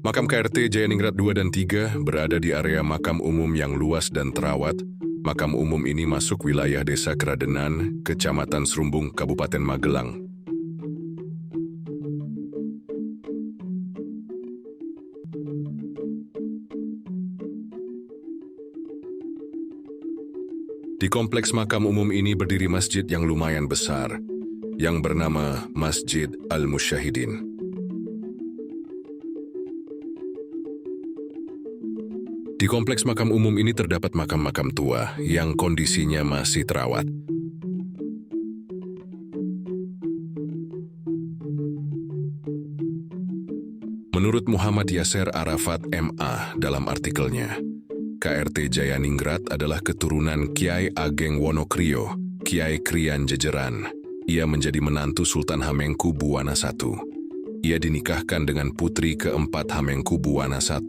Makam KRT Jayaningrat 2 dan 3 berada di area makam umum yang luas dan terawat. Makam umum ini masuk wilayah Desa Keradenan, Kecamatan Serumbung, Kabupaten Magelang. Di kompleks makam umum ini berdiri masjid yang lumayan besar, yang bernama Masjid Al-Musyahidin. Di kompleks makam umum ini terdapat makam-makam tua yang kondisinya masih terawat. Menurut Muhammad Yasser Arafat MA dalam artikelnya, KRT Jayaningrat adalah keturunan Kiai Ageng Wonokrio, Kiai Krian Jejeran. Ia menjadi menantu Sultan Hamengkubuwana I. Ia dinikahkan dengan putri keempat Hamengkubuwana I,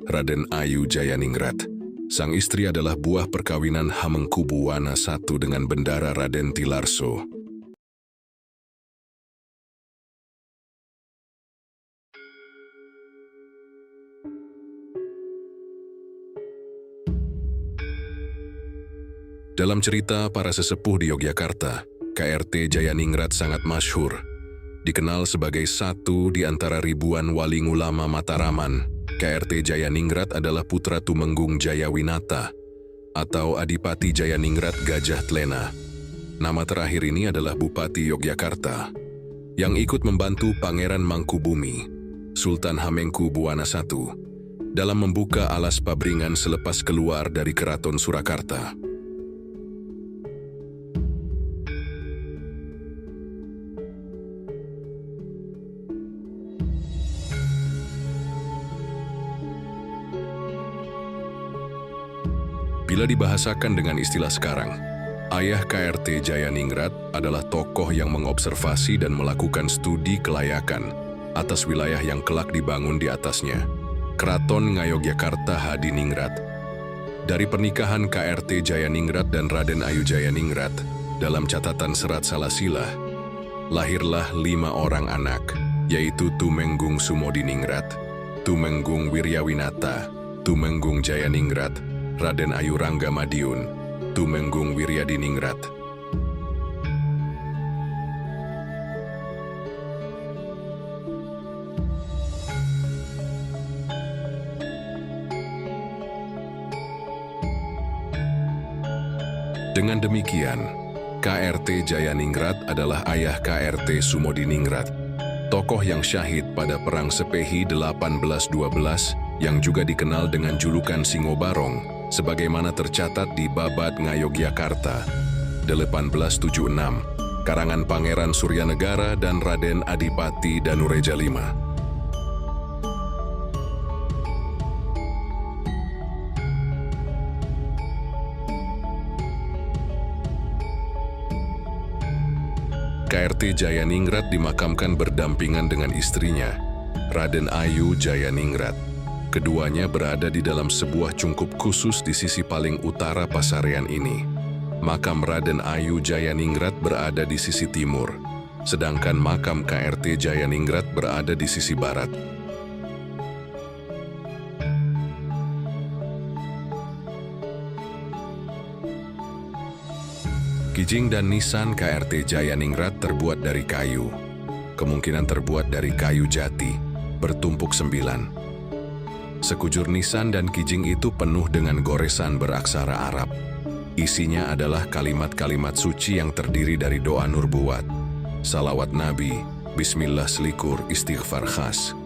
Raden Ayu Jayaningrat. Sang istri adalah buah perkawinan Hamengkubuwana I dengan Bendara Raden Tilarso. Dalam cerita para sesepuh di Yogyakarta, KRT Jayaningrat sangat masyhur. Dikenal sebagai satu di antara ribuan wali ulama Mataraman, KRT Jayaningrat adalah putra Tumenggung Jayawinata atau Adipati Jayaningrat Gajah Tlena. Nama terakhir ini adalah Bupati Yogyakarta yang ikut membantu Pangeran Mangkubumi, Sultan Hamengkubuwana I, dalam membuka alas Pabringan selepas keluar dari Keraton Surakarta. Bila dibahasakan dengan istilah sekarang, ayah KRT Jayaningrat adalah tokoh yang mengobservasi dan melakukan studi kelayakan atas wilayah yang kelak dibangun di atasnya, Keraton Ngayogyakarta Hadiningrat. Dari pernikahan KRT Jayaningrat dan Raden Ayu Jayaningrat, dalam catatan Serat Salasila, lahirlah 5 orang anak, yaitu Tumenggung Sumodiningrat, Tumenggung Wiryawinata, Tumenggung Jayaningrat, Raden Ayu Rangga Madiun, Tumenggung Wiryadiningrat. Dengan demikian, KRT Jayaningrat adalah ayah KRT Sumodiningrat, tokoh yang syahid pada Perang Sepehi 1812 yang juga dikenal dengan julukan Singobarong, sebagaimana tercatat di Babad Ngayogyakarta 1876, karangan Pangeran Suryanegara dan Raden Adipati Danureja V. KRT Jayaningrat dimakamkan berdampingan dengan istrinya, Raden Ayu Jayaningrat. Keduanya berada di dalam sebuah cungkup khusus di sisi paling utara pasarean ini. Makam Raden Ayu Jayaningrat berada di sisi timur, sedangkan makam KRT Jayaningrat berada di sisi barat. Kijing dan nisan KRT Jayaningrat terbuat dari kayu. Kemungkinan terbuat dari kayu jati, bertumpuk 9. Sekujur nisan dan kijing itu penuh dengan goresan beraksara Arab. Isinya adalah kalimat-kalimat suci yang terdiri dari doa nurbuat, salawat Nabi, bismillah selikur, istighfar khas.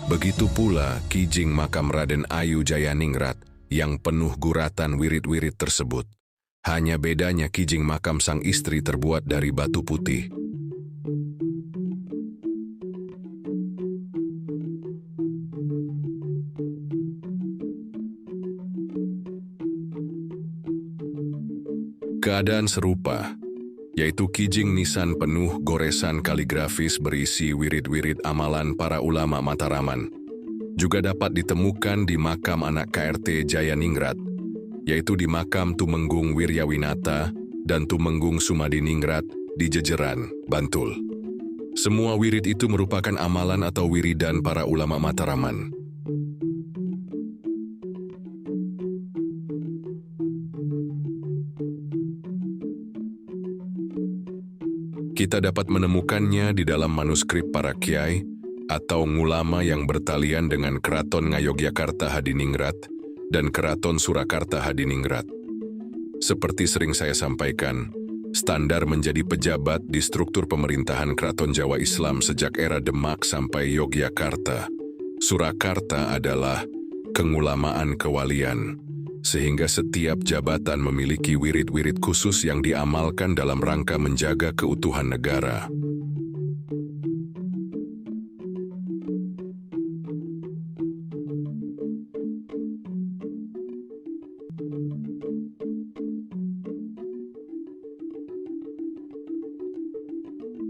Begitu pula kijing makam Raden Ayu Jayaningrat yang penuh guratan wirid-wirid tersebut. Hanya bedanya kijing makam sang istri terbuat dari batu putih. Keadaan serupa, yaitu kijing nisan penuh goresan kaligrafis berisi wirid-wirid amalan para ulama Mataraman, juga dapat ditemukan di makam anak KRT Jayaningrat, yaitu di makam Tumenggung Wiryawinata dan Tumenggung Sumadiningrat di Jejeran, Bantul. Semua wirid itu merupakan amalan atau wiridan para ulama Mataraman. Kita dapat menemukannya di dalam manuskrip para kiai atau ngulama yang bertalian dengan Keraton Ngayogyakarta Hadiningrat dan Keraton Surakarta Hadiningrat. Seperti sering saya sampaikan, Standar menjadi pejabat di struktur pemerintahan Keraton Jawa Islam sejak era Demak sampai Yogyakarta. Surakarta adalah kengulamaan kewalian, sehingga setiap jabatan memiliki wirid-wirid khusus yang diamalkan dalam rangka menjaga keutuhan negara.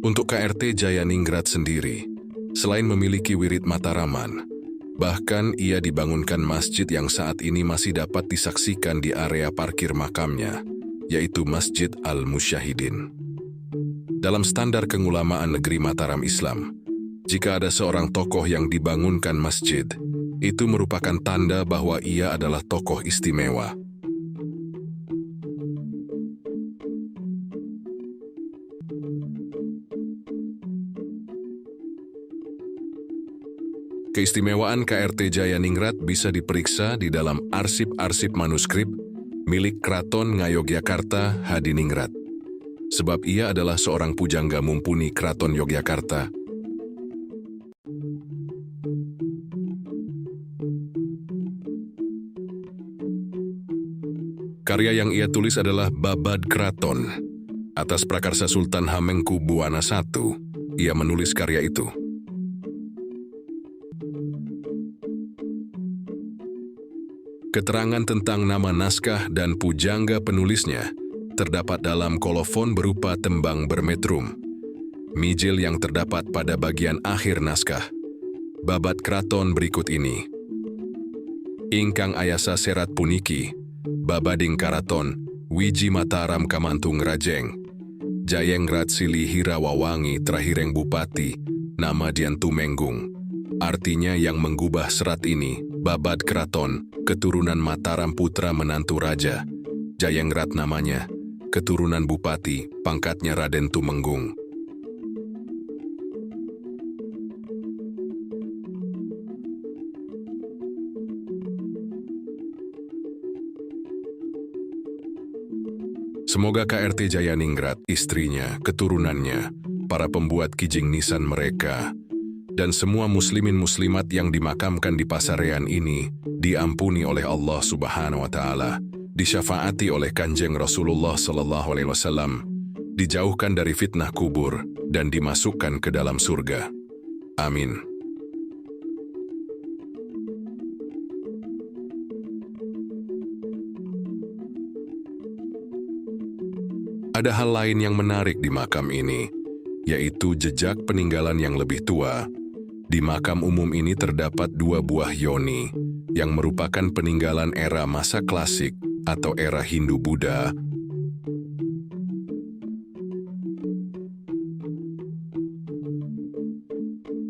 Untuk KRT Jayaningrat sendiri, selain memiliki wirid Mataraman, bahkan ia dibangunkan masjid yang saat ini masih dapat disaksikan di area parkir makamnya, yaitu Masjid Al-Musyahidin. Dalam standar kengulamaan negeri Mataram Islam, jika ada seorang tokoh yang dibangunkan masjid, itu merupakan tanda bahwa ia adalah tokoh istimewa. Keistimewaan KRT Jayaningrat bisa diperiksa di dalam arsip-arsip manuskrip milik Keraton Ngayogyakarta Hadiningrat, sebab ia adalah seorang pujangga mumpuni Keraton Yogyakarta. Karya yang ia tulis adalah Babad Keraton. Atas prakarsa Sultan Hamengkubuwana I, ia menulis karya itu. Keterangan tentang nama naskah dan pujangga penulisnya terdapat dalam kolofon berupa tembang bermetrum, mijil yang terdapat pada bagian akhir naskah. Babad Keraton berikut ini. Ingkang ayasa serat puniki, babading karaton, wiji Mataram kamantung rajeng, Jayengrat Sili Hirawawangi Trahireng Bupati, nama Dian Tumenggung. Artinya yang menggubah serat ini, Babad Keraton, keturunan Mataram putra menantu raja. Jayengrat namanya, keturunan bupati, pangkatnya Raden Tumenggung. Semoga KRT Jayaningrat, istrinya, keturunannya, para pembuat kijing nisan mereka, dan semua muslimin muslimat yang dimakamkan di pasarean ini diampuni oleh Allah Subhanahu wa Ta'ala, disyafaati oleh Kanjeng Rasulullah Sallallahu Alaihi Wasallam, dijauhkan dari fitnah kubur dan dimasukkan ke dalam surga. Amin. Ada hal lain yang menarik di makam ini, yaitu jejak peninggalan yang lebih tua. Di makam umum ini terdapat 2 buah yoni, yang merupakan peninggalan era masa klasik atau era Hindu-Buddha.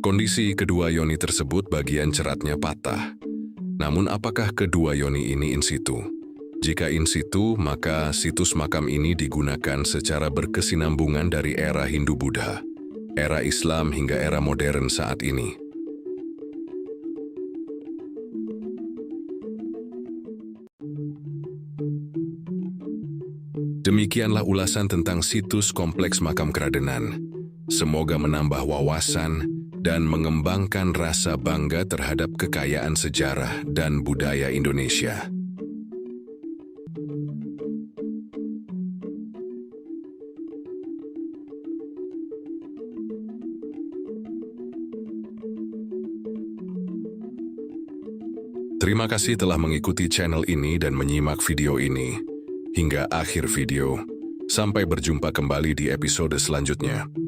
Kondisi kedua yoni tersebut bagian ceratnya patah. Namun apakah kedua yoni ini in situ? Jika in situ, maka situs makam ini digunakan secara berkesinambungan dari era Hindu-Buddha, era Islam hingga era modern saat ini. Demikianlah ulasan tentang situs kompleks makam Kradenan. Semoga menambah wawasan dan mengembangkan rasa bangga terhadap kekayaan sejarah dan budaya Indonesia. Terima kasih telah mengikuti channel ini dan menyimak video ini hingga akhir video. Sampai berjumpa kembali di episode selanjutnya.